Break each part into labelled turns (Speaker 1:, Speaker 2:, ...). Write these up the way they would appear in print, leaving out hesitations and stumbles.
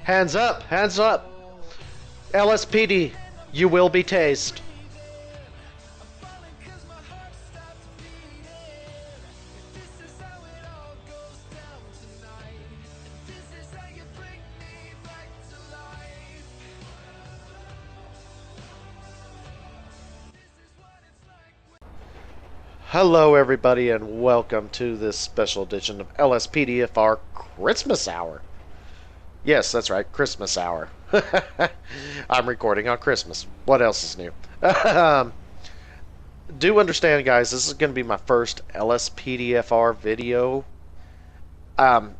Speaker 1: Hands up! Hands up! LSPD, you will be tased. Hello everybody and welcome to this special edition of Lspdfr Christmas Hour. Yes, that's right, Christmas Hour. I'm recording on Christmas. What else is new? Do understand, guys, this is going to be my first Lspdfr video.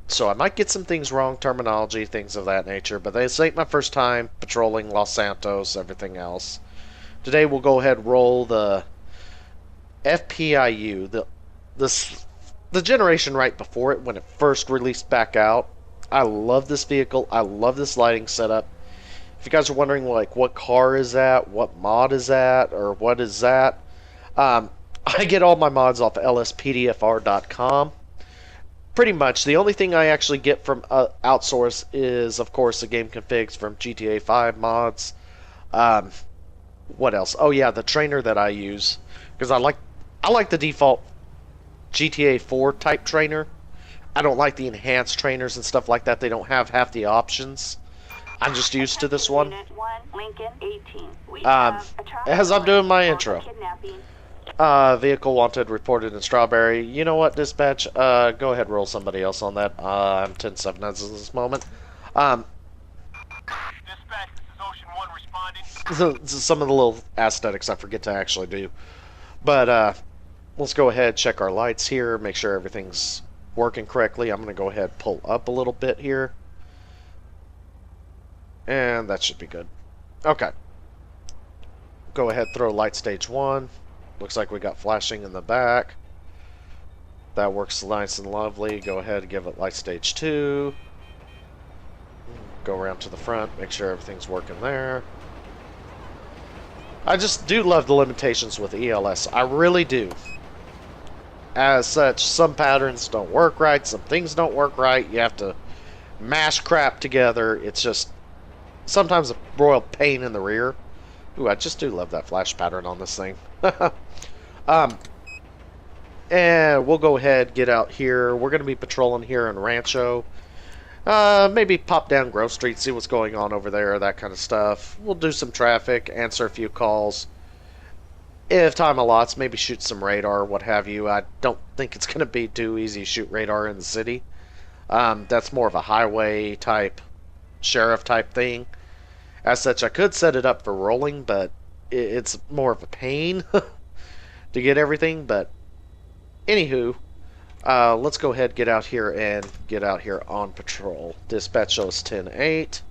Speaker 1: So I might get some things wrong, terminology, things of that nature, but this ain't my first time patrolling Los Santos, everything else. Today we'll go ahead and roll the FPIU, the generation right before it when it first released back out. I love this vehicle. I love this lighting setup. If you guys are wondering, like, what car is that, what mod is that, or what is that, I get all my mods off lspdfr.com. Pretty much. The only thing I actually get from outsource is, of course, the game configs from GTA 5 mods. What else? Oh yeah, the trainer that I use, because I like the default GTA 4 type trainer. I don't like the enhanced trainers and stuff like that. They don't have half the options. I'm just used to this one. As I'm doing my intro. Vehicle wanted reported in Strawberry. You know what, dispatch? Go ahead, roll somebody else on that. I'm 10-7 at this moment.
Speaker 2: Dispatch, this is Ocean 1 responding.
Speaker 1: Some of the little aesthetics I forget to actually do. But, let's go ahead, check our lights here, make sure everything's working correctly. I'm going to go ahead and pull up a little bit here. And that should be good. Okay. Go ahead, throw light stage 1. Looks like we got flashing in the back. That works nice and lovely. Go ahead and give it light stage 2. Go around to the front, make sure everything's working there. I just do love the limitations with ELS. I really do. As such, some patterns don't work right, some things don't work right. You have to mash crap together. It's just sometimes a royal pain in the rear. Ooh, I just do love that flash pattern on this thing. And we'll go ahead, get out here. We're going to be patrolling here in Rancho. Maybe pop down Grove Street, see what's going on over there, that kind of stuff. We'll do some traffic, answer a few calls. If time allots, maybe shoot some radar, what have you. I don't think it's going to be too easy to shoot radar in the city. That's more of a highway type, sheriff type thing. As such, I could set it up for rolling, but it's more of a pain to get everything. But anywho, let's go ahead, get out here, and get out here on patrol. Dispatch shows 10-8.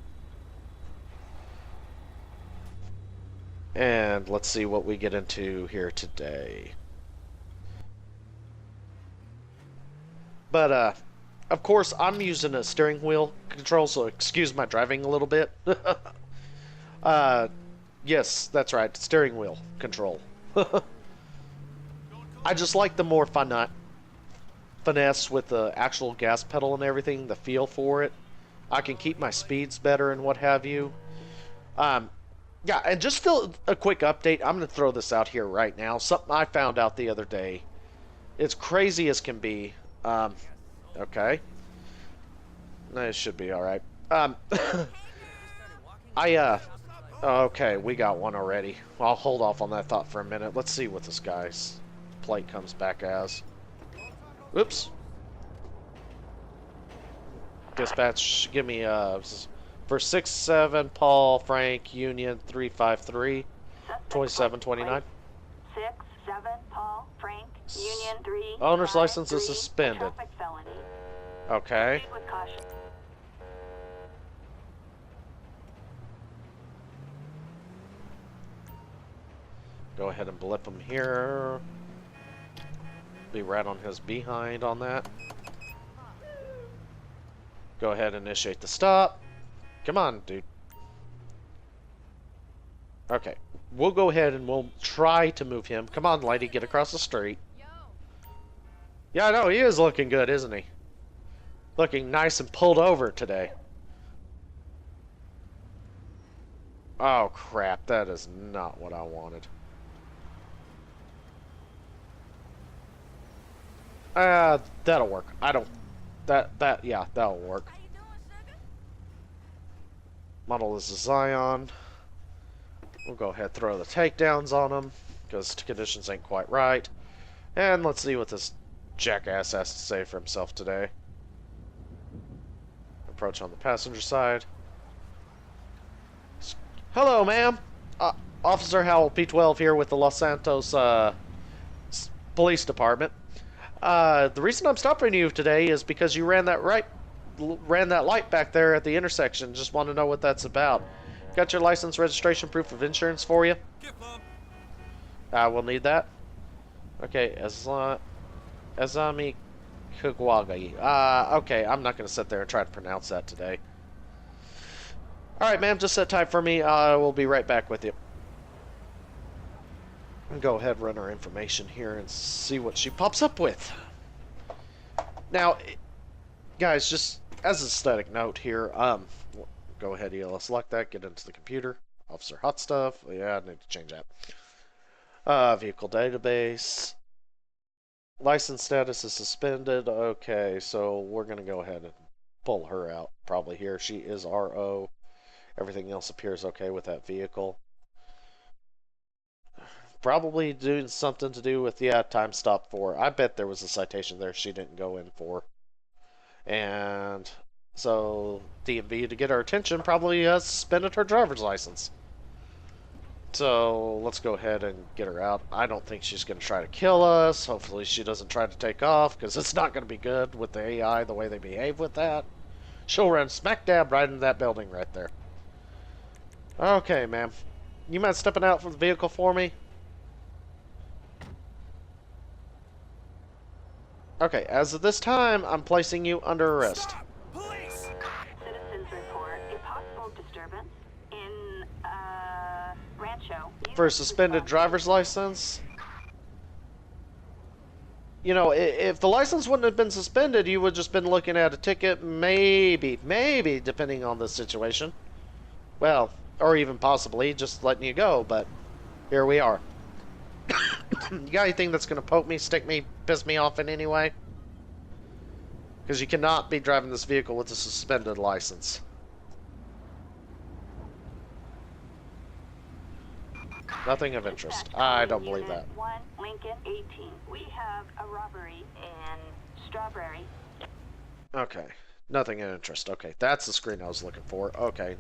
Speaker 1: And let's see what we get into here today. But, of course, I'm using a steering wheel control, so excuse my driving a little bit. Yes, that's right, steering wheel control. I just like the more finesse with the actual gas pedal and everything, the feel for it. I can keep my speeds better and what have you. Yeah, and just a quick update. I'm going to throw this out here right now. Something I found out the other day. It's crazy as can be. Okay. It should be alright. Okay, we got one already. I'll hold off on that thought for a minute. Let's see what this guy's plate comes back as. Oops. Dispatch, give me, for 6-7, Paul, Frank, Union, 353, 2729.
Speaker 3: 6-7, Paul, Frank, Union, 3.
Speaker 1: Owner's license is suspended. Okay.
Speaker 3: With caution.
Speaker 1: Go ahead and blip him here. Be right on his behind on that. Go ahead and initiate the stop. Come on, dude. Okay. We'll go ahead and we'll try to move him. Come on, lady, get across the street. Yeah, I know, he is looking good, isn't he? Looking nice and pulled over today. Oh, crap. That is not what I wanted. That'll work. I don't... yeah, that'll work. Model is a Zion. We'll go ahead and throw the takedowns on him, because conditions ain't quite right. And let's see what this jackass has to say for himself today. Approach on the passenger side. Hello, ma'am. Officer Howell, P12 here with the Los Santos Police Department. The reason I'm stopping you today is because you ran that light back there at the intersection. Just want to know what that's about. Got your license, registration, proof of insurance for you? We'll need that. Okay, Azami Kugwagi. Okay, I'm not going to sit there and try to pronounce that today. Alright, ma'am, just set time for me. We'll be right back with you. Go ahead and run her information here and see what she pops up with. Now, guys, just as a static note here, go ahead, ELS select that, get into the computer. Officer hot stuff. Yeah, I need to change that. Vehicle database. License status is suspended. Okay, so we're going to go ahead and pull her out. Probably here. She is RO. Everything else appears okay with that vehicle. Probably doing something to do with, yeah, time stop for. I bet there was a citation there she didn't go in for. And so DMV, to get our attention, probably suspended her driver's license. So let's go ahead and get her out. I don't think she's going to try to kill us. Hopefully she doesn't try to take off, because it's not going to be good with the AI, the way they behave with that. She'll run smack dab right into that building right there. Okay, ma'am. You mind stepping out from the vehicle for me? Okay, as of this time, I'm placing you under arrest.
Speaker 2: Stop! Police!
Speaker 3: Citizens report a possible disturbance in, Rancho.
Speaker 1: For a suspended driver's license? You know, if the license wouldn't have been suspended, you would have just been looking at a ticket, maybe, depending on the situation. Well, or even possibly just letting you go, but here we are. You got anything that's going to poke me, stick me, piss me off in any way? Because you cannot be driving this vehicle with a suspended license. Nothing of interest. I don't believe that.
Speaker 3: 1 Lincoln 18. We have a robbery in Strawberry.
Speaker 1: Okay. Nothing of interest. Okay, that's the screen I was looking for. Okay.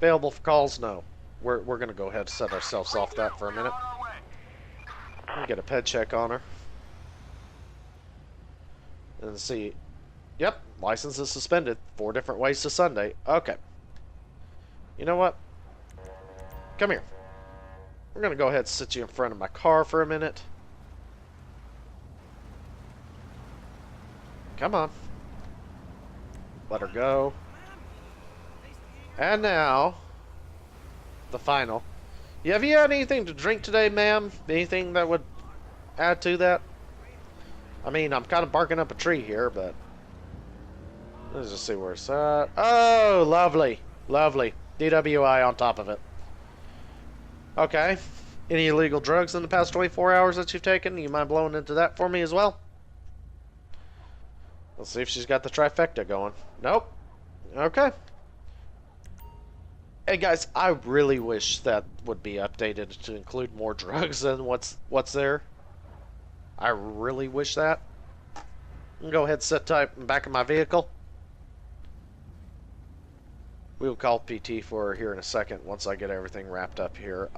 Speaker 1: Available for calls? No. We're going to go ahead and set ourselves off that for a minute. Get a ped check on her. And see. Yep, license is suspended. 4 different ways to Sunday. Okay. You know what? Come here. We're going to go ahead and sit you in front of my car for a minute. Come on. Let her go. And now, the final. Have you had anything to drink today, ma'am? Anything that would add to that? I mean, I'm kind of barking up a tree here, but let's just see where it's at. Oh, lovely. Lovely. DWI on top of it. Okay. Any illegal drugs in the past 24 hours that you've taken? You mind blowing into that for me as well? Let's see if she's got the trifecta going. Nope. Okay. Hey guys, I really wish that would be updated to include more drugs than what's there. I really wish that. Go ahead and sit tight in the back of my vehicle. We'll call PT for her here in a second once I get everything wrapped up here.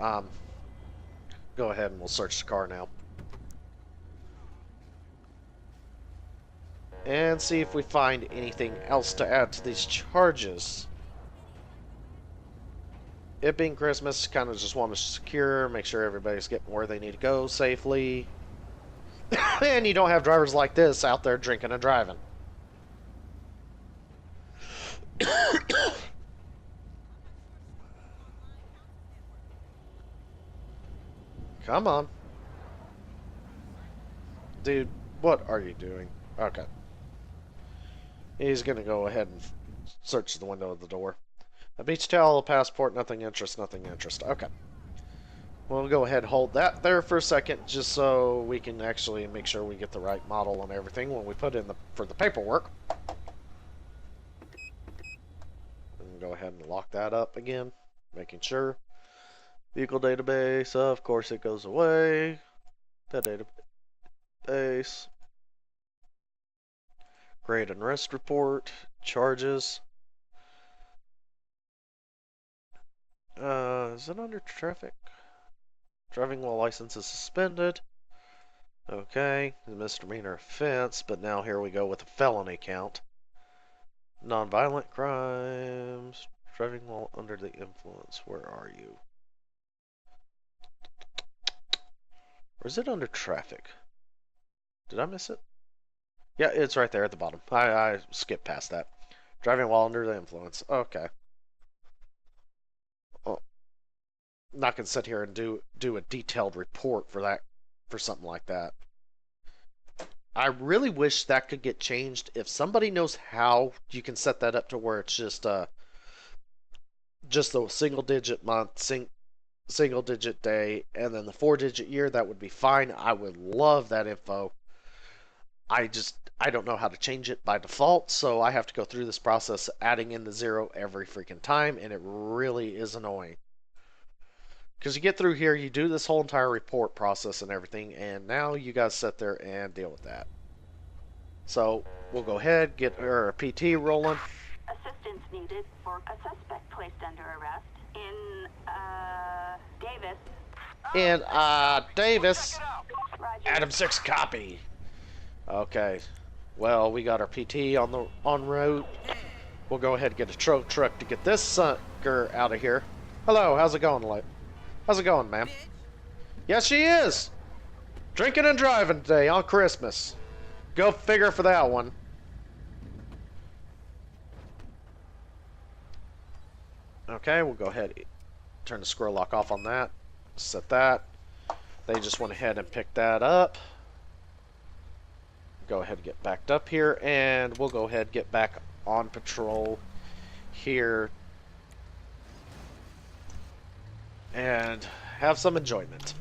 Speaker 1: Go ahead and we'll search the car now. And see if we find anything else to add to these charges. It being Christmas, kind of just want to secure, make sure everybody's getting where they need to go safely. And you don't have drivers like this out there drinking and driving. Come on. Dude, what are you doing? Okay. He's going to go ahead and search the window of the door. A beach towel, a passport, nothing interest, nothing interest. Okay. We'll go ahead and hold that there for a second just so we can actually make sure we get the right model and everything when we put in for the paperwork. And go ahead and lock that up again, making sure. Vehicle database, of course it goes away. That database. Grade and rest report. Charges. Is it under traffic? Driving while license is suspended. Okay, misdemeanor offense, but now here we go with a felony count. Nonviolent crimes. Driving while under the influence. Where are you? Or is it under traffic? Did I miss it? Yeah, it's right there at the bottom. I skipped past that. Driving while under the influence. Okay. Well, not gonna sit here and do a detailed report for something like that. I really wish that could get changed. If somebody knows how you can set that up to where it's just a single digit month, single digit day, and then the 4-digit year, that would be fine. I would love that info. I don't know how to change it by default, so I have to go through this process adding in the 0 every freaking time, and it really is annoying. Because you get through here, you do this whole entire report process and everything, and now you guys sit there and deal with that. So we'll go ahead, get our PT rolling.
Speaker 3: Assistance needed for a suspect placed under arrest in, Davis.
Speaker 1: Davis.
Speaker 3: Roger.
Speaker 1: Adam 6 copy. Okay. Well, we got our PT on route. We'll go ahead and get a tow truck to get this sucker out of here. Hello, how's it going, How's it going, ma'am? Yes, she is. Drinking and driving today on Christmas. Go figure for that one. Okay, we'll go ahead and turn the squirrel lock off on that. Set that. They just went ahead and picked that up. Go ahead and get backed up here, and we'll go ahead and get back on patrol here and have some enjoyment,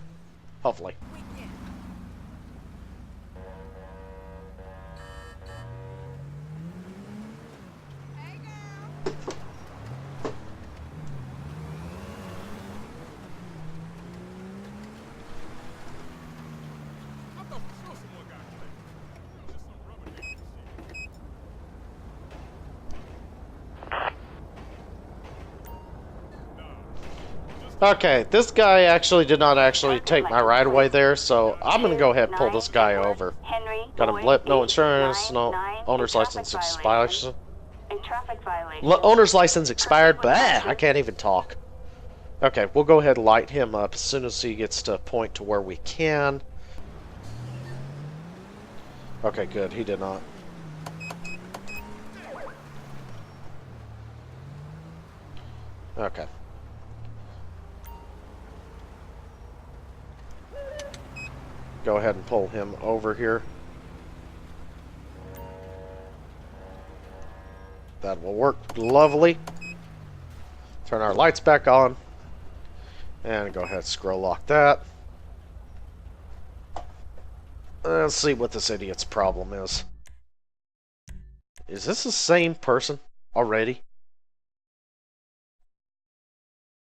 Speaker 1: hopefully. Okay, this guy actually did not actually take my right away there, so I'm gonna go ahead and pull this guy over. Got him blip, no insurance, no owner's license expired. Owner's license expired, but I can't even talk. Okay, we'll go ahead and light him up as soon as he gets to a point to where we can. Okay, good, he did not. Okay. Go ahead and pull him over here. That will work lovely. Turn our lights back on. And go ahead and scroll lock that. Let's see what this idiot's problem is. Is this the same person already?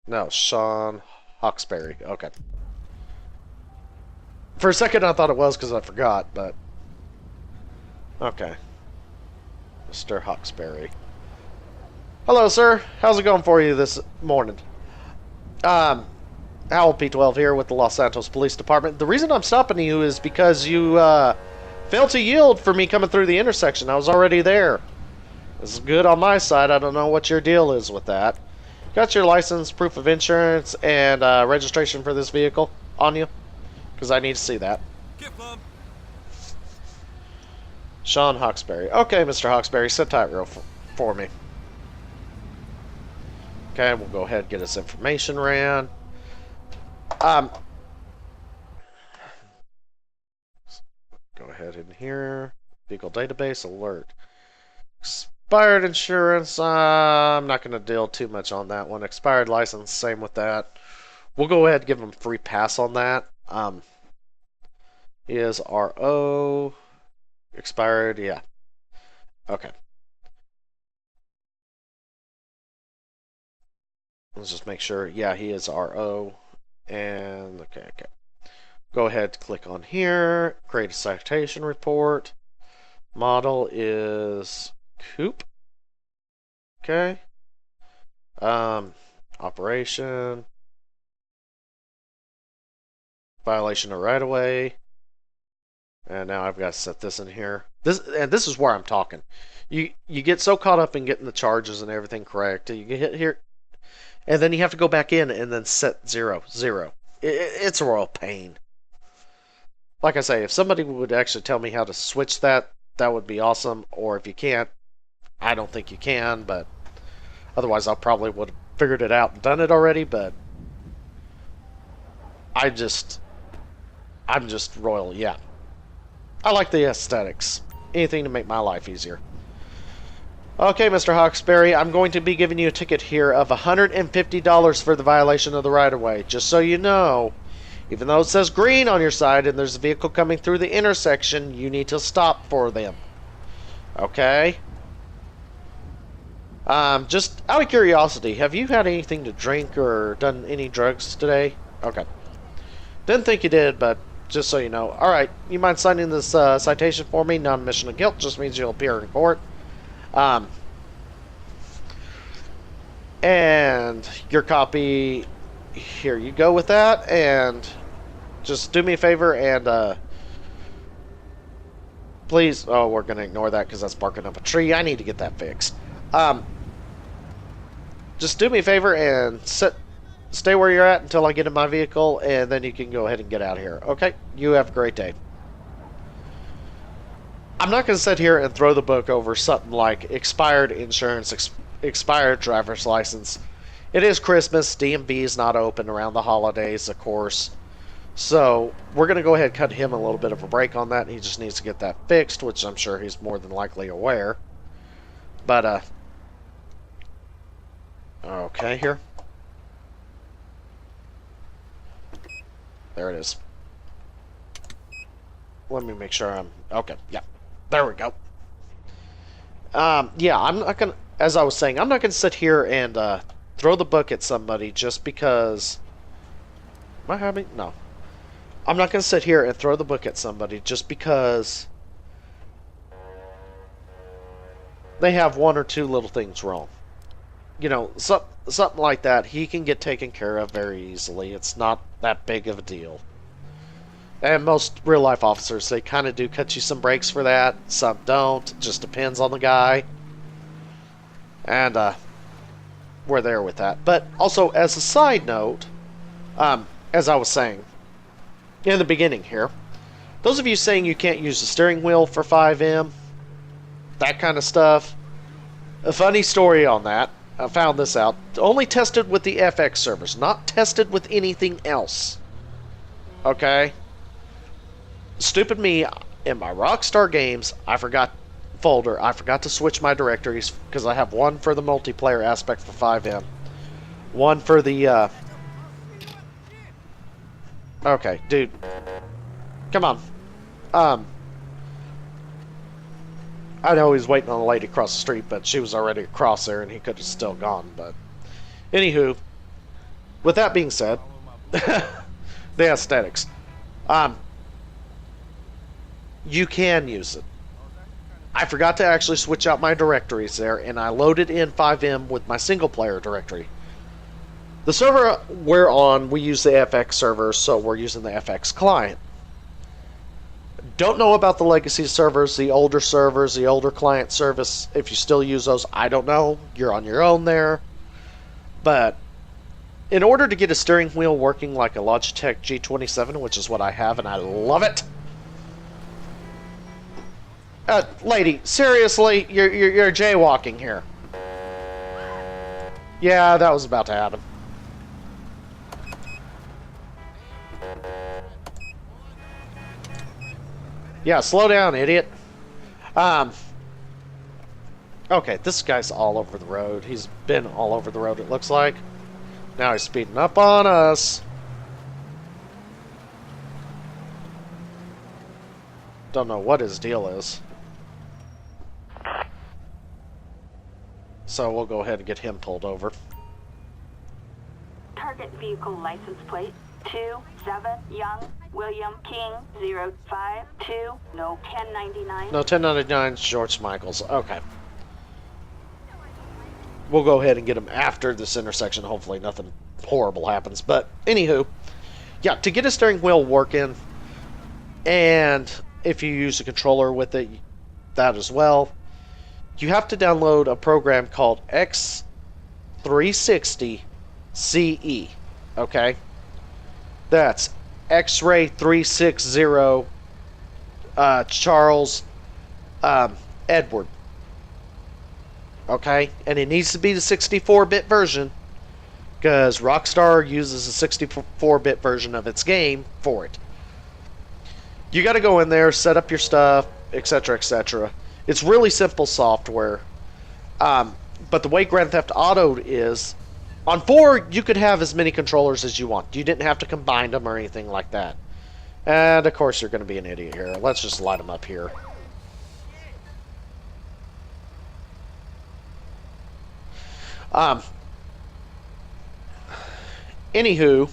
Speaker 1: No, Sean Hawkesbury. Okay. For a second I thought it was because I forgot, but... Okay. Mr. Hawkesbury. Hello, sir. How's it going for you this morning? Howell P12 here with the Los Santos Police Department. The reason I'm stopping you is because you failed to yield for me coming through the intersection. I was already there. This is good on my side. I don't know what your deal is with that. Got your license, proof of insurance, and registration for this vehicle on you? Because I need to see that. Sean Hawkesbury. Okay, Mr. Hawkesbury, sit tight real for me. Okay, we'll go ahead and get his information ran. Go ahead in here. Vehicle database alert. Expired insurance, I'm not going to deal too much on that one. Expired license, same with that. We'll go ahead and give him a free pass on that. He is RO. Expired, yeah. Okay. Let's just make sure. Yeah, he is RO. And, okay. Go ahead, click on here. Create a citation report. Model is Coupe. Okay. Operation. Violation of right of way. And now I've got to set this in here. This is where I'm talking. You get so caught up in getting the charges and everything correct. You get hit here, and then you have to go back in and then set 0, 0. It's a royal pain. Like I say, if somebody would actually tell me how to switch that, that would be awesome. Or if you can't, I don't think you can, but otherwise I probably would have figured it out and done it already, but I'm just royal, yeah. I like the aesthetics. Anything to make my life easier. Okay, Mr. Hawkesbury, I'm going to be giving you a ticket here of $150 for the violation of the right-of-way. Just so you know, even though it says green on your side and there's a vehicle coming through the intersection, you need to stop for them. Okay? Just out of curiosity, have you had anything to drink or done any drugs today? Okay. Didn't think you did, but just so you know. Alright, you mind signing this citation for me? Non-admission of guilt just means you'll appear in court. And your copy, here you go with that, and just do me a favor and please, oh, we're going to ignore that because that's barking up a tree. I need to get that fixed. Just do me a favor and stay where you're at until I get in my vehicle, and then you can go ahead and get out of here. Okay? You have a great day. I'm not going to sit here and throw the book over something like expired insurance, expired driver's license. It is Christmas. DMV is not open around the holidays, of course. So we're going to go ahead and cut him a little bit of a break on that. He just needs to get that fixed, which I'm sure he's more than likely aware. But, okay, here. There it is. Let me make sure I'm... Okay, yeah. There we go. Yeah, I'm not gonna... As I was saying, I'm not gonna sit here and, throw the book at somebody just because... Am I having... No. I'm not gonna sit here and throw the book at somebody just because... they have one or two little things wrong. You know, something like that, he can get taken care of very easily. It's not that big of a deal. And most real-life officers, they kind of do cut you some breaks for that. Some don't. It just depends on the guy. And, we're there with that. But also, as a side note, as I was saying in the beginning here, those of you saying you can't use the steering wheel for 5M, that kind of stuff, a funny story on that. I found this out. Only tested with the FX servers, not tested with anything else. Okay? Stupid me, in my Rockstar games, I forgot to switch my directories because I have one for the multiplayer aspect for 5M. One for the, Okay, dude. Come on. I know he's waiting on a lady across the street, but she was already across there and he could have still gone, but... Anywho, with that being said, the aesthetics. You can use it. I forgot to actually switch out my directories there, and I loaded in 5M with my single-player directory. The server we're on, we use the FX server, so we're using the FX client. Don't know about the legacy servers, the older client service. If you still use those, I don't know. You're on your own there. But in order to get a steering wheel working like a Logitech G27, which is what I have, and I love it. Lady, seriously, you're jaywalking here. Yeah, that was about to happen. Yeah, slow down, idiot. Okay, this guy's all over the road. He's been all over the road, it looks like. Now he's speeding up on us. Don't know what his deal is. So we'll go ahead and get him pulled over.
Speaker 3: Target vehicle license plate 27 Young William King 052. No 1099.
Speaker 1: No, 1099 George Michaels. Okay. We'll go ahead and get him after this intersection. Hopefully nothing horrible happens. But anywho, yeah, to get a steering wheel working, and if you use a controller with it, that as well, you have to download a program called X360CE. Okay? That's X-Ray 360 Charles Edward. Okay? And it needs to be the 64-bit version, because Rockstar uses a 64-bit version of its game for it. You got to go in there, set up your stuff, etc., etc. It's really simple software. But the way Grand Theft Auto is, on 4, you could have as many controllers as you want. You didn't have to combine them or anything like that. And, of course, you're going to be an idiot here. Let's just light them up here. Anywho,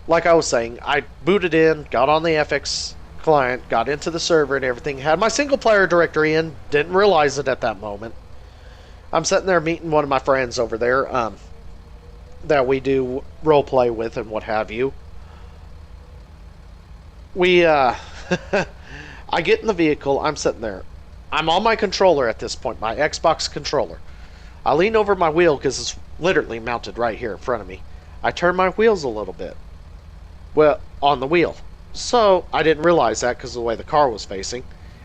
Speaker 1: like I was saying, I booted in, got on the FX client, got into the server and everything, had my single player directory in, didn't realize it at that moment. I'm sitting there meeting one of my friends over there that we do role play with and what have you. I get in the vehicle, I'm sitting there. I'm on my controller at this point, my Xbox controller. I lean over my wheel because it's literally mounted right here in front of me. I turn my wheels a little bit. Well, on the wheel. So, I didn't realize that because of the way the car was facing.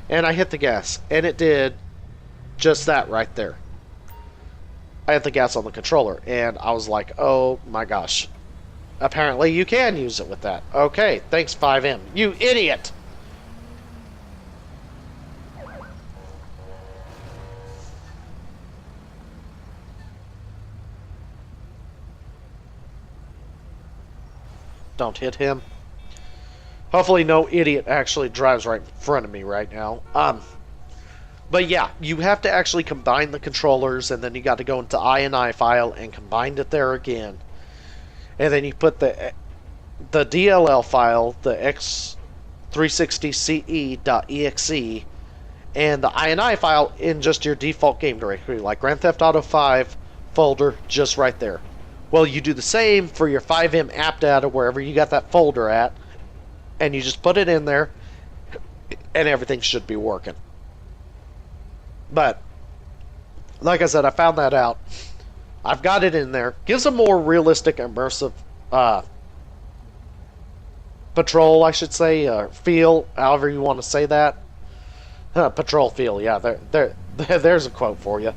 Speaker 1: And I hit the gas. And it did just that right there. I hit the gas on the controller. And I was like, oh my gosh. Apparently you can use it with that. Okay, thanks 5M. You idiot! Don't hit him. Hopefully no idiot actually drives right in front of me right now. But yeah, you have to actually combine the controllers, and then you got to go into INI file and combine it there again. And then you put the DLL file, the X360CE.exe, and the INI file in just your default game directory, like Grand Theft Auto 5 folder, just right there. Well, you do the same for your 5M app data wherever you got that folder at, and you just put it in there, and everything should be working. But, like I said, I found that out. I've got it in there. Gives a more realistic, immersive patrol, I should say, feel, however you want to say that. Patrol feel, yeah, there's a quote for you.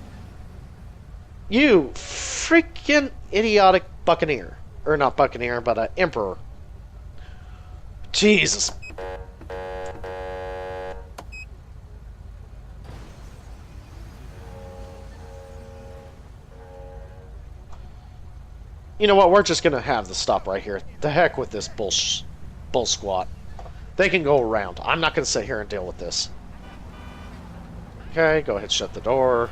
Speaker 1: You freaking idiotic buccaneer. Or not buccaneer, but emperor. Jesus. You know what? We're just going to have the stop right here. The heck with this bull squat. They can go around. I'm not going to sit here and deal with this. Okay, go ahead and shut the door.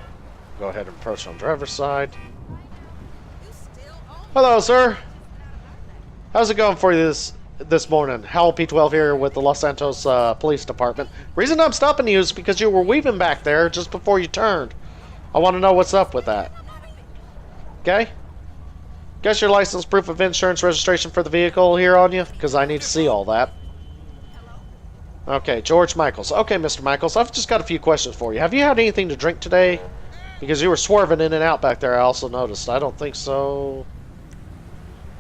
Speaker 1: Go ahead and approach on driver's side. Hello, sir. How's it going for you this morning? Howell P12 here with the Los Santos Police Department. Reason I'm stopping you is because you were weaving back there just before you turned. I want to know what's up with that. Okay? Guess your license, proof of insurance, registration for the vehicle here on you? Because I need to see all that. Okay, George Michaels. Okay, Mr. Michaels, I've just got a few questions for you. Have you had anything to drink today? Because you were swerving in and out back there, I also noticed. I don't think so.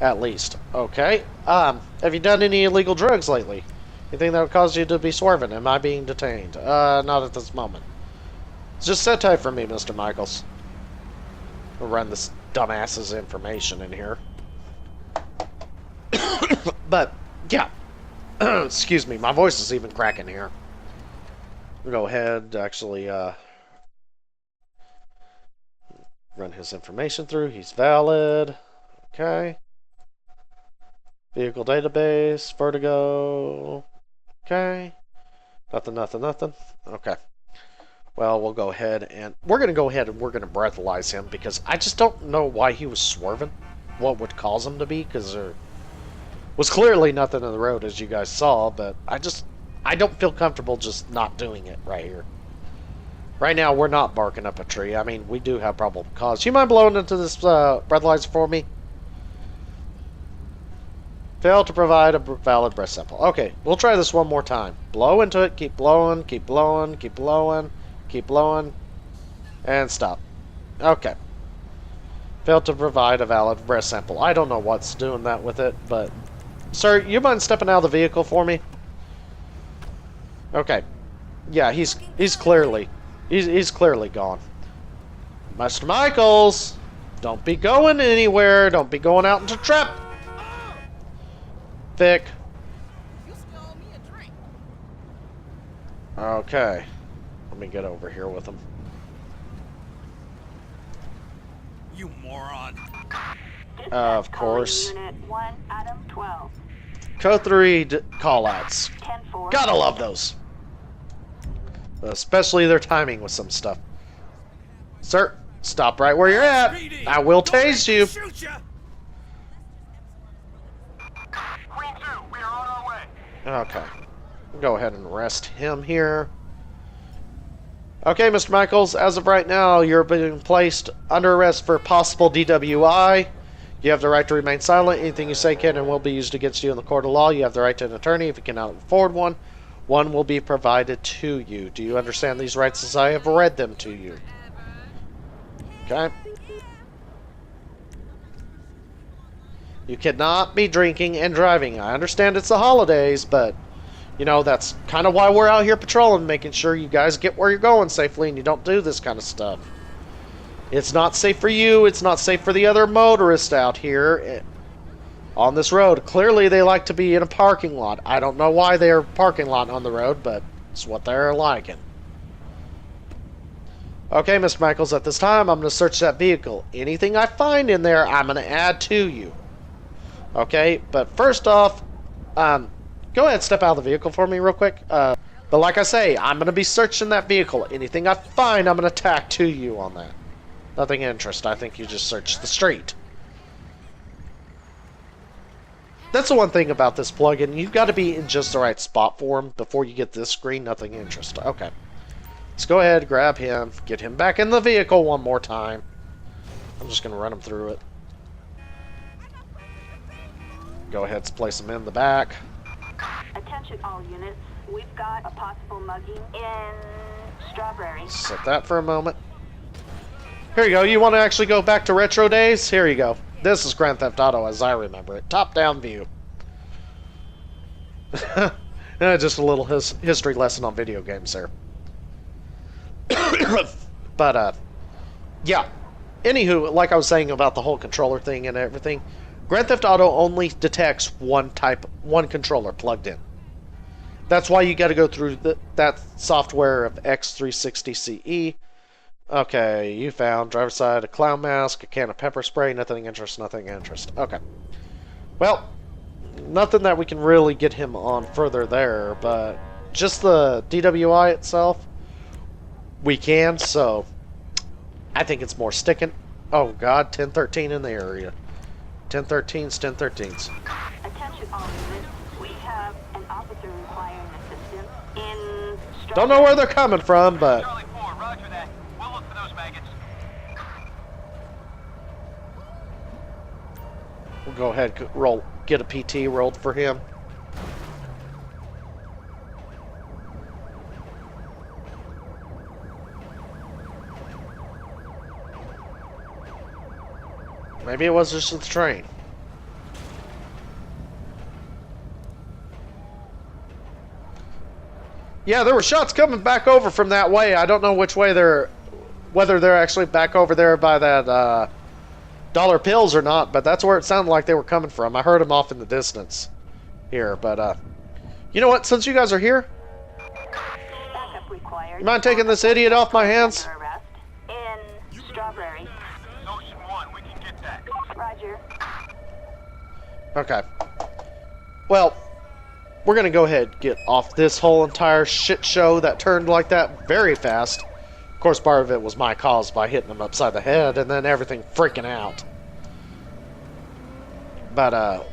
Speaker 1: At least. Okay. Have you done any illegal drugs lately? Anything that would cause you to be swerving? Am I being detained? Not at this moment. Just sit tight for me, Mr. Michaels. We'll run this dumbass's information in here. But, yeah. Excuse me, my voice is even cracking here. We'll go ahead, actually, run his information through. He's valid. Okay. Vehicle database, vertigo. Okay. Nothing. Okay. Well, we'll go ahead and we're going to breathalyze him because I just don't know why he was swerving. What would cause him to be, because there was clearly nothing in the road, as you guys saw, but I don't feel comfortable just not doing it right here. Right now, we're not barking up a tree. I mean, we do have probable cause. You mind blowing into this breathalyzer for me? Failed to provide a valid breath sample. Okay, we'll try this one more time. Blow into it, keep blowing, keep blowing, keep blowing, keep blowing, and stop. Okay. Failed to provide a valid breath sample. I don't know what's doing that with it, but... Sir, you mind stepping out of the vehicle for me? Okay. Yeah, he's clearly gone. Mr. Michaels! Don't be going anywhere. Don't be going out into trap. Vic. Okay. Let me get over here with him.
Speaker 4: You moron.
Speaker 1: Of course.
Speaker 3: Unit 1, Adam 12.
Speaker 1: Code 3 callouts.
Speaker 3: 10-4.
Speaker 1: Gotta love those. Especially their timing with some stuff. Sir, stop right where you're at. I will tase you.
Speaker 4: Shoot ya.
Speaker 2: Queen 2, we are on our way.
Speaker 1: Okay. Go ahead and arrest him here. Okay, Mr. Michaels, as of right now, you're being placed under arrest for possible DWI. You have the right to remain silent. Anything you say can and will be used against you in the court of law. You have the right to an attorney. If you cannot afford one, one will be provided to you. Do you understand these rights as I have read them to you? Okay. You cannot be drinking and driving. I understand it's the holidays, but, you know, that's kind of why we're out here patrolling, making sure you guys get where you're going safely and you don't do this kind of stuff. It's not safe for you. It's not safe for the other motorists out here on this road. Clearly, they like to be in a parking lot. I don't know why they're parking lot on the road, but it's what they're liking. Okay, Mr. Michaels, at this time, I'm going to search that vehicle. Anything I find in there, I'm going to add to you. Okay, but first off, go ahead and step out of the vehicle for me real quick. But like I say, I'm going to be searching that vehicle. Anything I find, I'm going to tack to you on that. Nothing of interest. I think you just searched the street. That's the one thing about this plugin. You've got to be in just the right spot for him before you get this screen. Nothing of interest. Okay. Let's go ahead, grab him, get him back in the vehicle one more time. I'm just going to run him through it. Go ahead, place him in the back.
Speaker 3: Attention all units. We've got a possible mugging in Strawberry.
Speaker 1: Set that for a moment. Here you go. You want to actually go back to retro days? Here you go. This is Grand Theft Auto as I remember it. Top-down view. Just a little history lesson on video games there. But, yeah. Anywho, like I was saying about the whole controller thing and everything, Grand Theft Auto only detects one controller plugged in. That's why you got to go through that software of X360CE. Okay, you found driver's side, a clown mask, a can of pepper spray, nothing interest. Okay. Well, nothing that we can really get him on further there, but just the DWI itself, we can, so I think it's more sticking. Oh god, 1013 in the area. 1013s, 1013s.
Speaker 3: Attention all units. We have an officer requiring assistance in Strawberry.
Speaker 1: Don't know where they're coming from, but
Speaker 2: Charlie 4, roger that. We'll look for those maggots.
Speaker 1: we'll go ahead and get a PT rolled for him. Maybe it was just the train. Yeah, there were shots coming back over from that way. I don't know which way whether they're actually back over there by that dollar pills or not, but that's where it sounded like they were coming from. I heard them off in the distance here, but you know what? Since you guys are here,
Speaker 3: Backup required. required.
Speaker 1: You mind taking this idiot off my hands?
Speaker 3: Under arrest in Strawberry.
Speaker 2: Notion 1, we can get that.
Speaker 3: Roger.
Speaker 1: Okay. Well, we're gonna go ahead and get off this whole entire shit show that turned like that very fast. Of course, part of it was my cause by hitting him upside the head and then everything freaking out. But,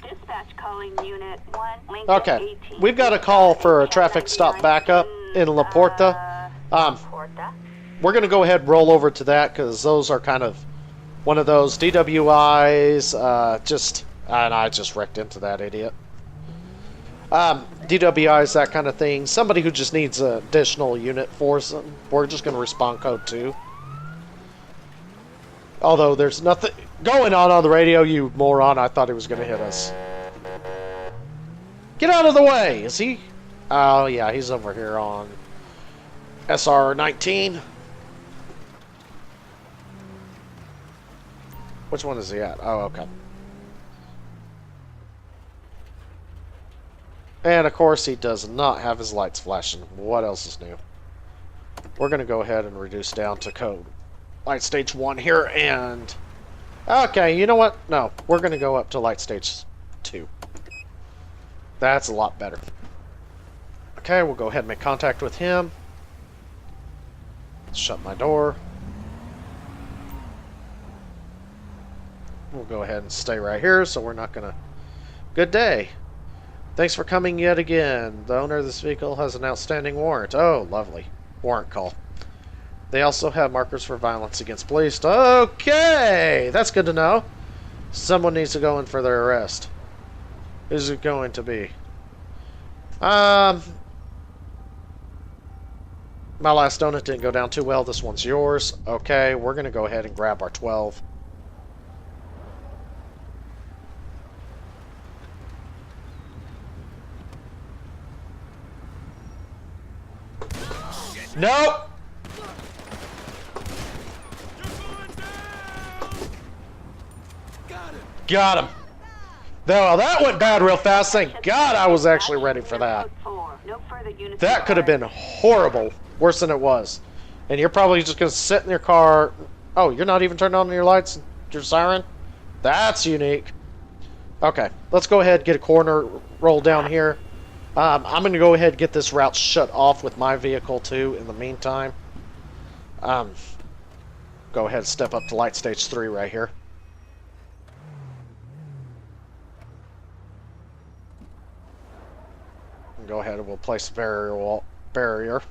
Speaker 3: Dispatch calling Unit 1. Link
Speaker 1: okay.
Speaker 3: 18.
Speaker 1: We've got a call for a traffic stop backup in La Porta.
Speaker 3: Porta.
Speaker 1: We're gonna go ahead and roll over to that because those are kind of one of those DWIs, and I just wrecked into that idiot. DWIs, that kind of thing. Somebody who just needs an additional unit force. We're just going to respond code 2. Although there's nothing going on the radio, you moron. I thought he was going to hit us. Get out of the way! Is he? Oh, yeah, he's over here on SR-19. Which one is he at? Oh, okay. And, of course, he does not have his lights flashing. What else is new? We're going to go ahead and reduce down to code. Light stage 1 here, and... Okay, you know what? No, we're going to go up to light stage 2. That's a lot better. Okay, we'll go ahead and make contact with him. Shut my door. We'll go ahead and stay right here, so we're not going to... Good day. Thanks for coming yet again. The owner of this vehicle has an outstanding warrant. Oh, lovely. Warrant call. They also have markers for violence against police. Okay! That's good to know. Someone needs to go in for their arrest. Who's it going to be? My last donut didn't go down too well. This one's yours. Okay, we're going to go ahead and grab our 12. Nope! Got him. Well, that went bad real fast. Thank God I was actually ready for that. That could have been horrible. Worse than it was. And you're probably just going to sit in your car. Oh, you're not even turning on your lights? Your siren? That's unique. Okay, let's go ahead and get a corner roll down here. I'm going to go ahead and get this route shut off with my vehicle, too, in the meantime. Go ahead and step up to light stage 3 right here. And go ahead and we'll place a barrier.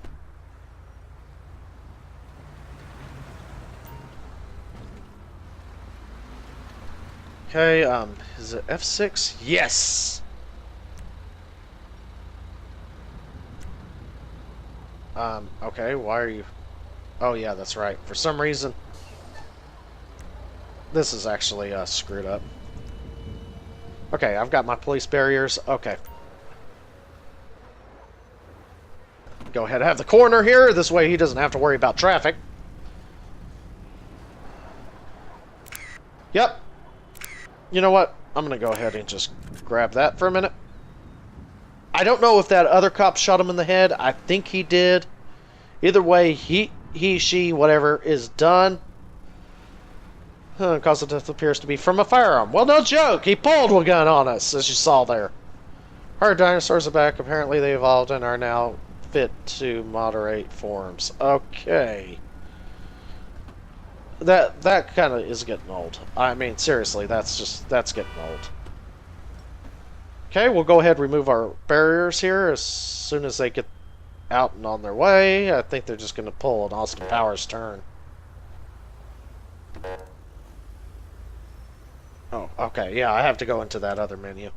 Speaker 1: Okay, is it F6? Yes! Okay, why are you... Oh, yeah, that's right. For some reason, this is actually, screwed up. Okay, I've got my police barriers. Okay. Go ahead and have the corner here. This way he doesn't have to worry about traffic. Yep. You know what? I'm gonna go ahead and just grab that for a minute. I don't know if that other cop shot him in the head. I think he did. Either way, he, she, whatever, is done. Cause of death appears to be from a firearm. Well, no joke. He pulled a gun on us, as you saw there. Our dinosaurs are back. Apparently they evolved and are now fit to moderate forms. Okay. That kind of is getting old. I mean, seriously, that's getting old. Okay, we'll go ahead and remove our barriers here as soon as they get out and on their way. I think they're just going to pull an Austin Powers turn. Oh, okay, yeah, I have to go into that other menu.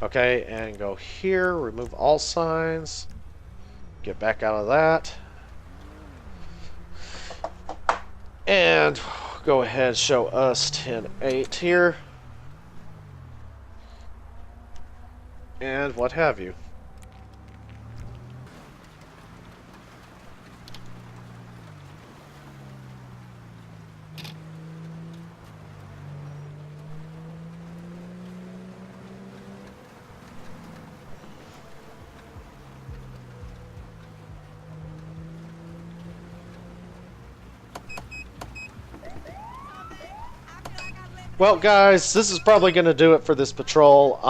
Speaker 1: Okay, and go here, remove all signs. Get back out of that. And go ahead and show us 10.8 here. And what have you. Well, guys, this is probably going to do it for this patrol.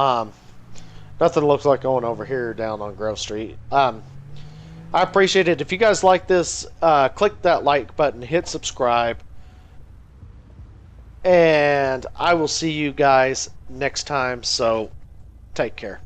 Speaker 1: Nothing looks like going over here down on Grove Street. I appreciate it. If you guys like this, click that like button, hit subscribe, and I will see you guys next time. So, take care.